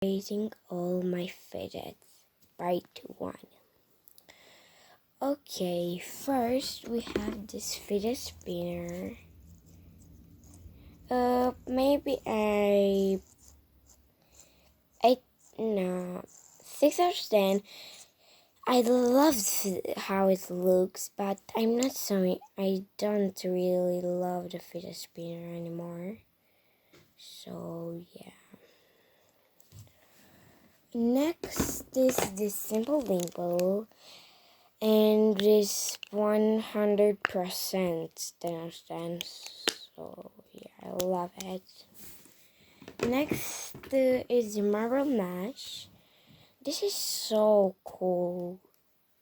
Raising all my fidgets. Part 1. Okay, first we have this fidget spinner. Maybe no, 6 out of 10. I love how it looks, but I'm not sorry. I don't really love the fidget spinner anymore. So yeah. Next is this simple dimple, and this 100% 10 out of 10. So yeah, I love it. Next is the marble match. This is so cool.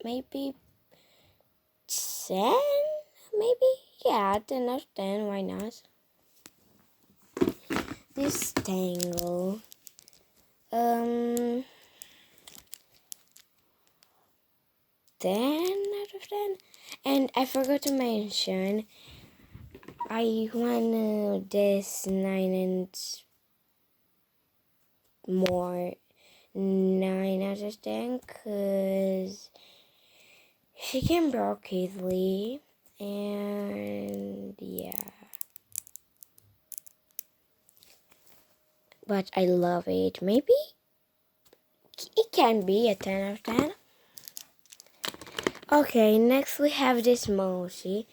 Maybe 10? Maybe? Yeah, 10 out of 10. Why not? This tangle. 10 out of 10. And I forgot to mention, I want this 9 and more 9 out of 10 because she can break easily, and yeah, but I love it. Maybe it can be a 10 out of 10. Okay, next we have this mochi.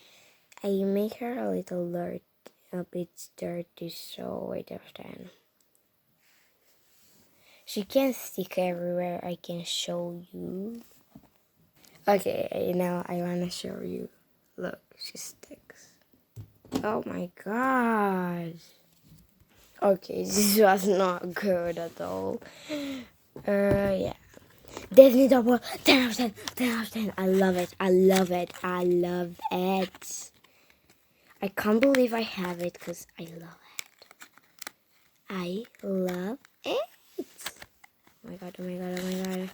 I make her a bit dirty, so 8 out of 10. She can stick everywhere. I can show you. Okay, now I wanna show you. Look, she sticks. Oh my god. Okay, this was not good at all. Yeah. Disney double 10 out of 10, 10 out of 10. I love it. I love it. I love it. I can't believe I have it because I love it. I love it. Oh my god, oh my god, oh my god.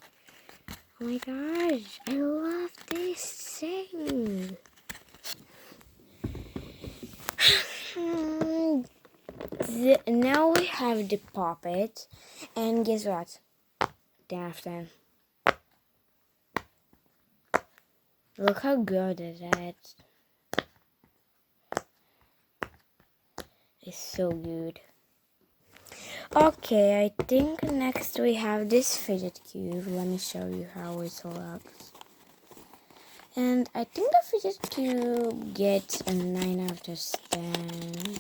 Oh my gosh, I love this thing. Now we have the puppet, and guess what? 10 out of 10. Look how good it is. It's so good. Okay, I think next we have this fidget cube. Let me show you how it looks. And I think the fidget cube gets a 9 out of 10.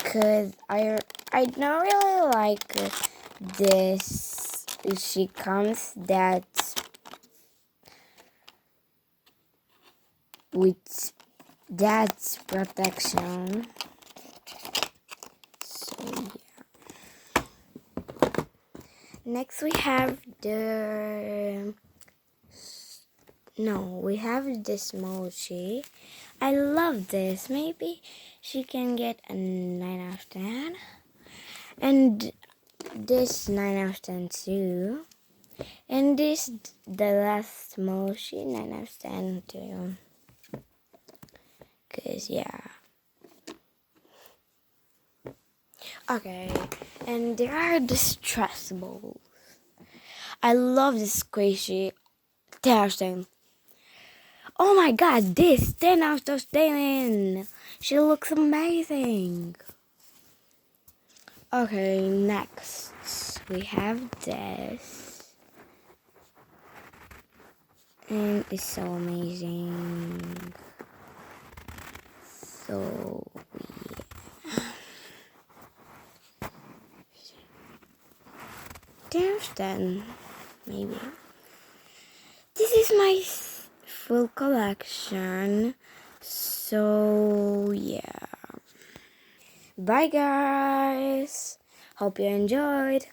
Cause I don't really like this. She comes that with that protection. So yeah. Next we have we have this mochi. I love this. Maybe she can get a 9 out of 10. And this 9 out of 10 too. And this, the last mochi, 9 out of 10 too. Cause yeah. Okay, and there are the stress balls. I love this squishy 10 out of 10. Oh my god, this 10 out of 10. She looks amazing. Okay, next we have this. And it's so amazing. So yeah. 10 out of 10, maybe. This is my full collection. So yeah. Bye guys. Hope you enjoyed.